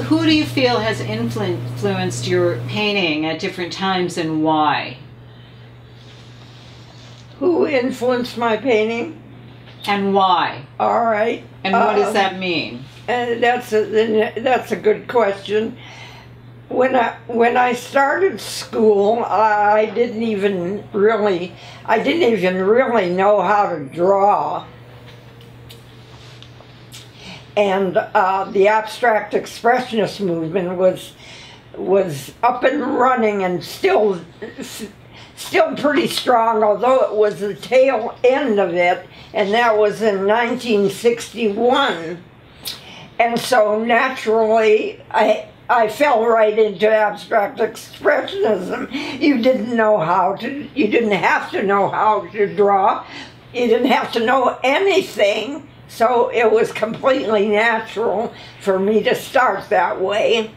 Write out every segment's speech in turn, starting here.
who do you feel has influenced your painting at different times, and why? Who influenced my painting? And why? All right. And what does that mean? That's a good question. When I started school, I didn't even really know how to draw. And the abstract expressionist movement was up and running and still pretty strong, although it was the tail end of it, and that was in 1961. And so naturally, I fell right into abstract expressionism. You didn't have to know how to draw. You didn't have to know anything. So it was completely natural for me to start that way.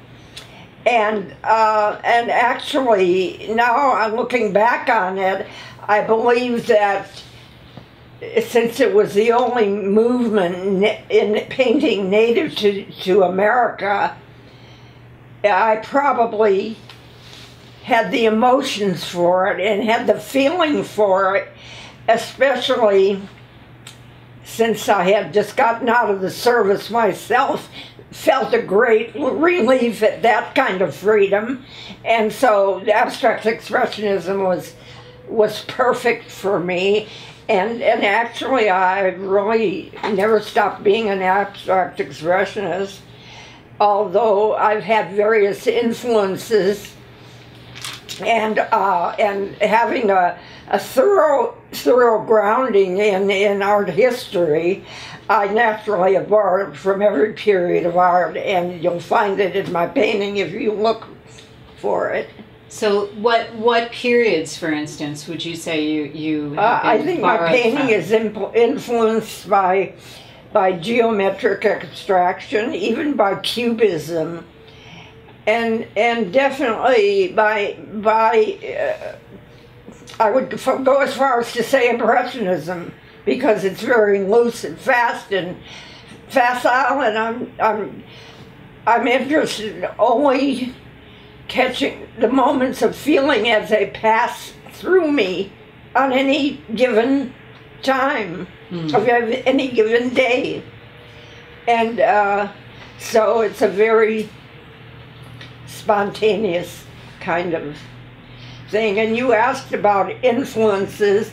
And actually, now I'm looking back on it, I believe that since it was the only movement in painting native to America, I probably had the emotions for it and had the feeling for it, especially since I had just gotten out of the service myself, felt a great relief at that kind of freedom. And so the abstract expressionism was perfect for me. And actually, I really never stopped being an abstract expressionist, although I've had various influences, and having a thorough grounding in art history, I naturally have borrowed from every period of art, and you'll find it in my painting if you look for it. So what periods, for instance, would you say you have been I think my painting from? is influenced by geometric abstraction, even by cubism, and definitely by I would go as far as to say impressionism, because it's very loose and fast and facile, and I'm interested in only catching the moments of feeling as they pass through me on any given time of any given day. And so it's a very spontaneous kind of thing. And you asked about influences.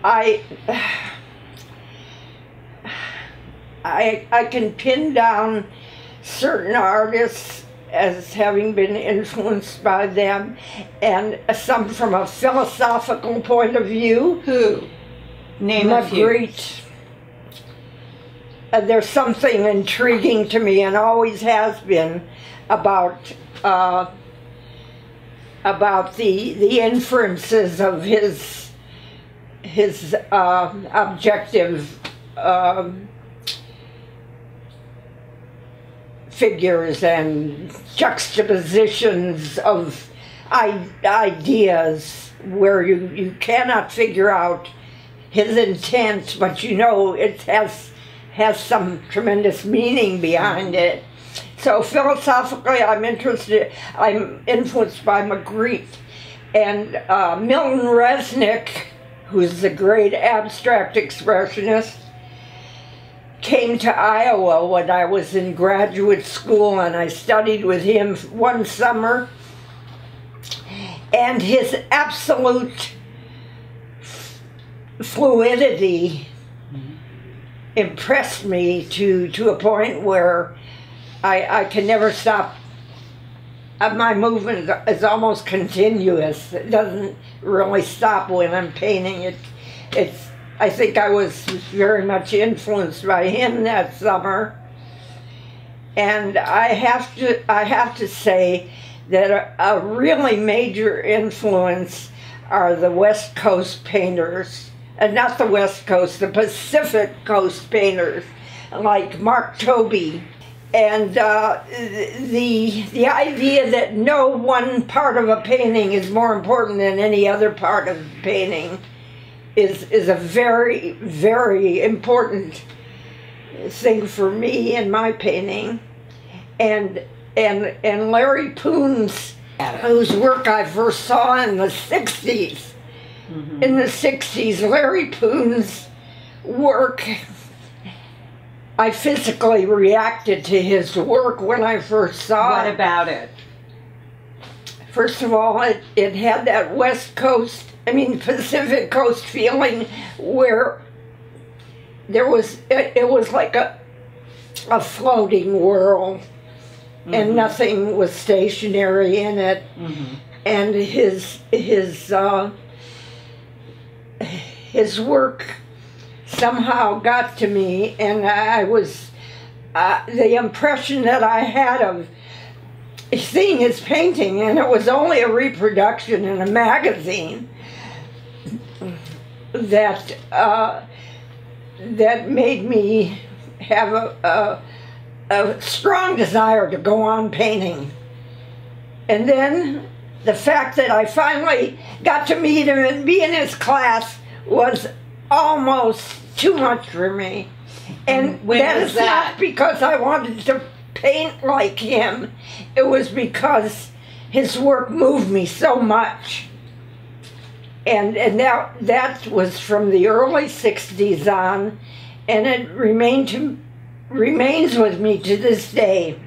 I can pin down certain artists as having been influenced by them, and some from a philosophical point of view. Who? Name a few. Magritte. There's something intriguing to me, and always has been, about the inferences of his objective figures and juxtapositions of ideas where you cannot figure out his intent, but you know it has some tremendous meaning behind it. So philosophically, I'm influenced by Magritte, and Milton Resnick, who's the great abstract expressionist, came to Iowa when I was in graduate school, and I studied with him one summer, and his absolute fluidity impressed me to a point where I can never stop. My movement is almost continuous. It doesn't really stop when I'm painting. I think I was very much influenced by him that summer. And I have to say that a really major influence are the West Coast painters, and not the West Coast, the Pacific Coast painters, like Mark Tobey. And the idea that no one part of a painting is more important than any other part of the painting is a very, very important thing for me in my painting. And and Larry Poon's, whose work I first saw in the 60s. Mm-hmm. In the 60s, Larry Poon's work, I physically reacted to his work when I first saw it. What about it? First of all, it had that Pacific Coast feeling where it was like a floating world, mm-hmm. and nothing was stationary in it. Mm-hmm. And his work somehow got to me, and I was the impression that I had of seeing his painting, and it was only a reproduction in a magazine, that made me have a strong desire to go on painting. And then the fact that I finally got to meet him and be in his class was almost too much for me. And that is not because I wanted to paint like him. It was because his work moved me so much. And now that was from the early 60s on, and it remains with me to this day.